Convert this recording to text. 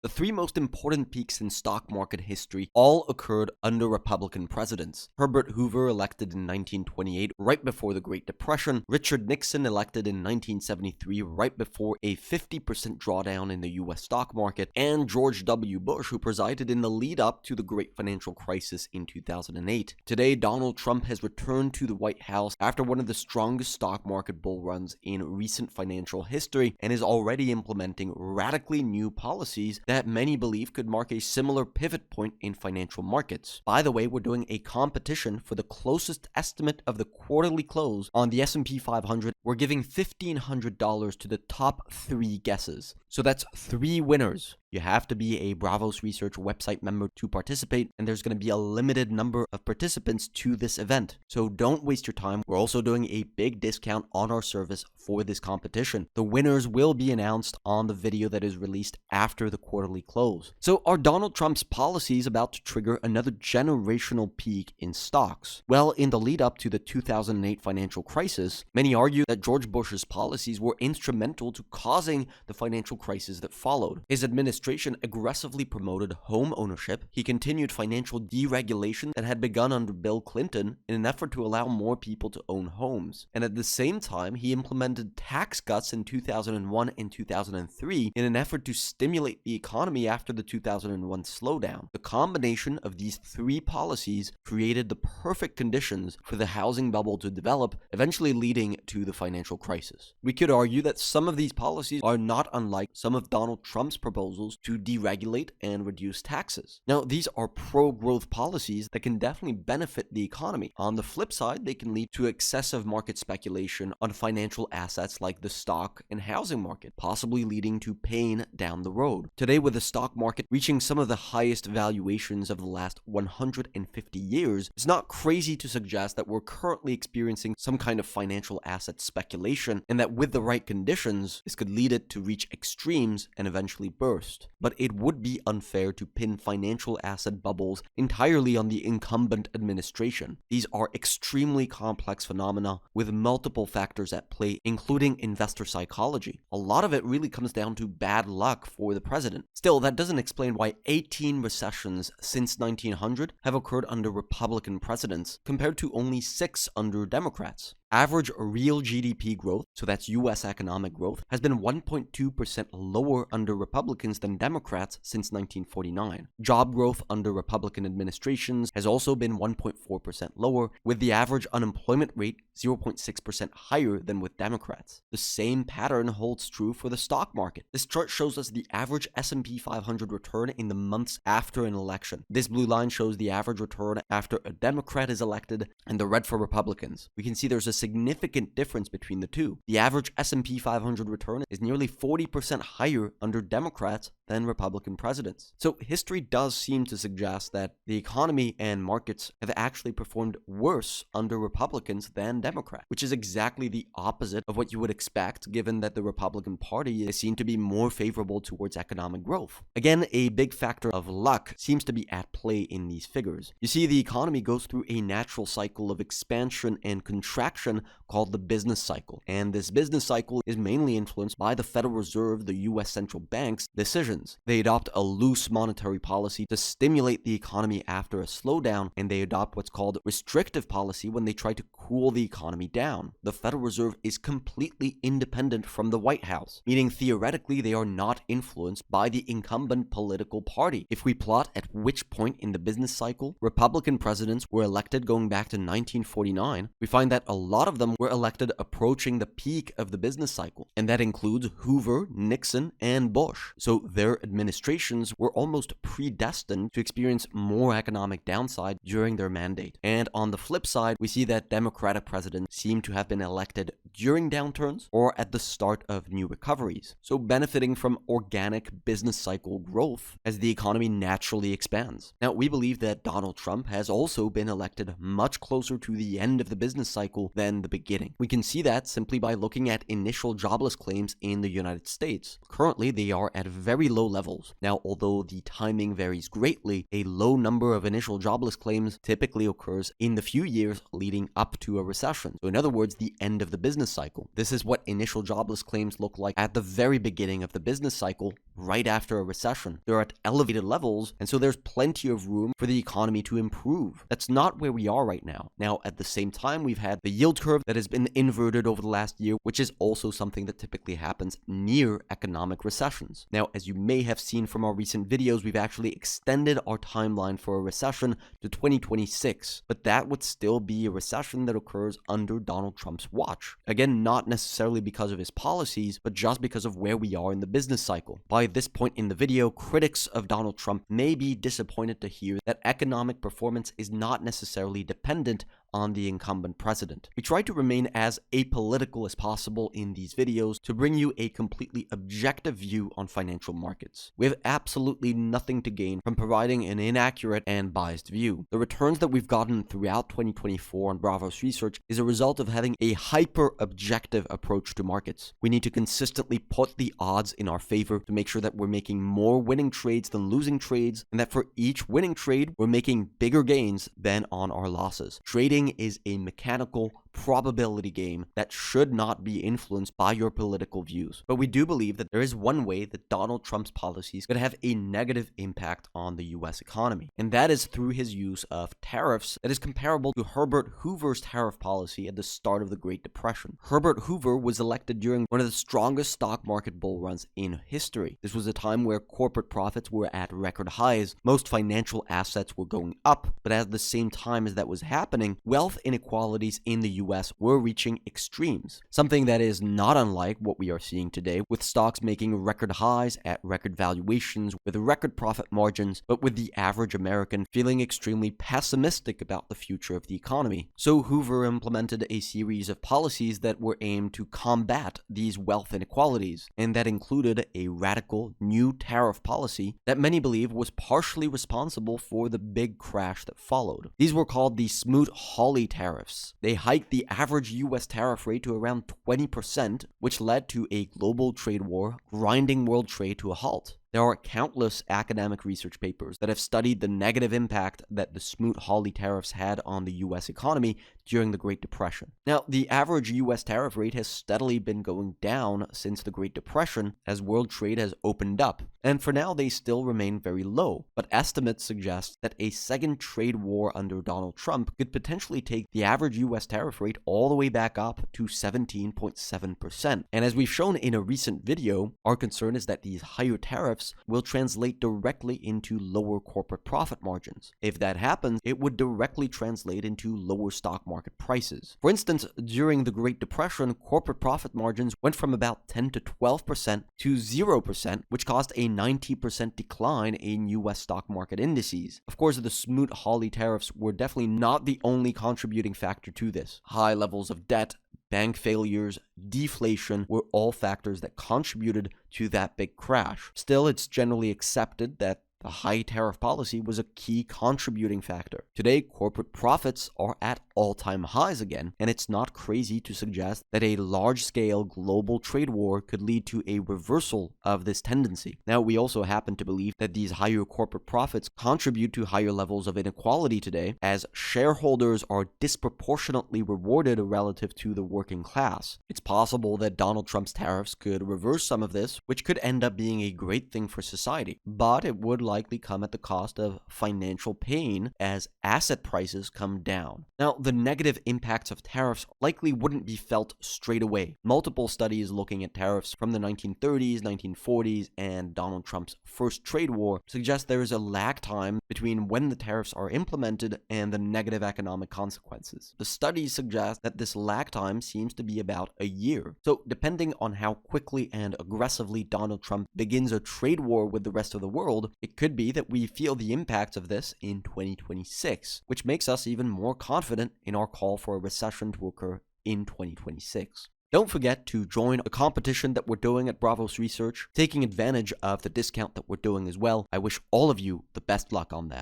The three most important peaks in stock market history all occurred under Republican presidents. Herbert Hoover, elected in 1928, right before the Great Depression. Richard Nixon, elected in 1973, right before a 50% drawdown in the US stock market. And George W. Bush, who presided in the lead up to the Great Financial Crisis in 2008. Today, Donald Trump has returned to the White House after one of the strongest stock market bull runs in recent financial history and is already implementing radically new policies that many believe could mark a similar pivot point in financial markets. By the way, we're doing a competition for the closest estimate of the quarterly close on the S&P 500. We're giving $1,500 to the top 3 guesses. So that's 3 winners. You have to be a Bravos Research website member to participate, and there's going to be a limited number of participants to this event. So don't waste your time. We're also doing a big discount on our service for this competition. The winners will be announced on the video that is released after the quarterly close. So are Donald Trump's policies about to trigger another generational peak in stocks? Well, in the lead up to the 2008 financial crisis, many argue that George Bush's policies were instrumental to causing the financial crisis that followed. His administration aggressively promoted home ownership. He continued financial deregulation that had begun under Bill Clinton in an effort to allow more people to own homes. And at the same time, he implemented tax cuts in 2001 and 2003 in an effort to stimulate the economy after the 2001 slowdown. The combination of these 3 policies created the perfect conditions for the housing bubble to develop, eventually leading to the financial crisis. We could argue that some of these policies are not unlike some of Donald Trump's proposals to deregulate and reduce taxes. Now, these are pro-growth policies that can definitely benefit the economy. On the flip side, they can lead to excessive market speculation on financial assets like the stock and housing market, possibly leading to pain down the road. Today, with the stock market reaching some of the highest valuations of the last 150 years, it's not crazy to suggest that we're currently experiencing some kind of financial asset speculation, and that with the right conditions, this could lead it to reach extremes and eventually burst. But it would be unfair to pin financial asset bubbles entirely on the incumbent administration. These are extremely complex phenomena with multiple factors at play, including investor psychology. A lot of it really comes down to bad luck for the president. Still, that doesn't explain why 18 recessions since 1900 have occurred under Republican presidents, compared to only 6 under Democrats. Average real GDP growth, so that's US economic growth, has been 1.2% lower under Republicans than Democrats since 1949. Job growth under Republican administrations has also been 1.4% lower, with the average unemployment rate 0.6% higher than with Democrats. The same pattern holds true for the stock market. This chart shows us the average S&P 500 return in the months after an election. This blue line shows the average return after a Democrat is elected, and the red for Republicans. We can see there's a significant difference between the two. The average S&P 500 return is nearly 40% higher under Democrats than Republican presidents. So history does seem to suggest that the economy and markets have actually performed worse under Republicans than Democrats, which is exactly the opposite of what you would expect, given that the Republican Party is seen to be more favorable towards economic growth. Again, a big factor of luck seems to be at play in these figures. You see, the economy goes through a natural cycle of expansion and contraction called the business cycle. And this business cycle is mainly influenced by the Federal Reserve, the US central bank's decisions. They adopt a loose monetary policy to stimulate the economy after a slowdown, and they adopt what's called restrictive policy when they try to cool the economy down. The Federal Reserve is completely independent from the White House, meaning theoretically they are not influenced by the incumbent political party. If we plot at which point in the business cycle Republican presidents were elected going back to 1949, we find that a lot of them were elected approaching the peak of the business cycle, and that includes Hoover, Nixon, and Bush. So their administrations were almost predestined to experience more economic downside during their mandate. And on the flip side, we see that Democratic presidents seem to have been elected during downturns or at the start of new recoveries, so benefiting from organic business cycle growth as the economy naturally expands. Now, we believe that Donald Trump has also been elected much closer to the end of the business cycle than the beginning. We can see that simply by looking at initial jobless claims in the United States. Currently, they are at very low levels. Now, although the timing varies greatly, a low number of initial jobless claims typically occurs in the few years leading up to a recession. So in other words, the end of the business business cycle. This is what initial jobless claims look like at the very beginning of the business cycle, right after a recession. They're at elevated levels, and so there's plenty of room for the economy to improve. That's not where we are right now. Now, at the same time, we've had the yield curve that has been inverted over the last year, which is also something that typically happens near economic recessions. Now, as you may have seen from our recent videos, we've actually extended our timeline for a recession to 2026, but that would still be a recession that occurs under Donald Trump's watch. Again, not necessarily because of his policies, but just because of where we are in the business cycle. By this point in the video, critics of Donald Trump may be disappointed to hear that economic performance is not necessarily dependent on the incumbent president. We try to remain as apolitical as possible in these videos to bring you a completely objective view on financial markets. We have absolutely nothing to gain from providing an inaccurate and biased view. The returns that we've gotten throughout 2024 on Bravos Research is a result of having a hyper-objective approach to markets. We need to consistently put the odds in our favor to make sure that we're making more winning trades than losing trades, and that for each winning trade, we're making bigger gains than on our losses. Trading is a mechanical probability game that should not be influenced by your political views. But we do believe that there is one way that Donald Trump's policies could have a negative impact on the US economy, and that is through his use of tariffs that is comparable to Herbert Hoover's tariff policy at the start of the Great Depression. Herbert Hoover was elected during one of the strongest stock market bull runs in history. This was a time where corporate profits were at record highs, most financial assets were going up, but at the same time as that was happening, wealth inequalities in the US were reaching extremes, something that is not unlike what we are seeing today, with stocks making record highs at record valuations with record profit margins, but with the average American feeling extremely pessimistic about the future of the economy. So Hoover implemented a series of policies that were aimed to combat these wealth inequalities, and that included a radical new tariff policy that many believe was partially responsible for the big crash that followed. These were called the Smoot-Hawley tariffs. They hiked the average US tariff rate to around 20%, which led to a global trade war, grinding world trade to a halt. There are countless academic research papers that have studied the negative impact that the Smoot-Hawley tariffs had on the US economy during the Great Depression. Now, the average US tariff rate has steadily been going down since the Great Depression as world trade has opened up, and for now they still remain very low, but estimates suggest that a second trade war under Donald Trump could potentially take the average US tariff rate all the way back up to 17.7%. And as we've shown in a recent video, our concern is that these higher tariffs will translate directly into lower corporate profit margins. If that happens, it would directly translate into lower stock market prices. For instance, during the Great Depression, corporate profit margins went from about 10 to 12% to 0%, which caused a 90% decline in US stock market indices. Of course, the Smoot-Hawley tariffs were definitely not the only contributing factor to this. High levels of debt, bank failures, deflation were all factors that contributed to that big crash. Still, it's generally accepted that the high tariff policy was a key contributing factor. Today, corporate profits are at all-time highs again, and it's not crazy to suggest that a large-scale global trade war could lead to a reversal of this tendency. Now, we also happen to believe that these higher corporate profits contribute to higher levels of inequality today, as shareholders are disproportionately rewarded relative to the working class. It's possible that Donald Trump's tariffs could reverse some of this, which could end up being a great thing for society, but it would likely come at the cost of financial pain as asset prices come down. Now, the negative impacts of tariffs likely wouldn't be felt straight away. Multiple studies looking at tariffs from the 1930s, 1940s, and Donald Trump's first trade war suggest there is a lag time between when the tariffs are implemented and the negative economic consequences. The studies suggest that this lag time seems to be about a year. So, depending on how quickly and aggressively Donald Trump begins a trade war with the rest of the world, it could be that we feel the impacts of this in 2026, which makes us even more confident in our call for a recession to occur in 2026. Don't forget to join a competition that we're doing at Bravos Research, taking advantage of the discount that we're doing as well. I wish all of you the best luck on that.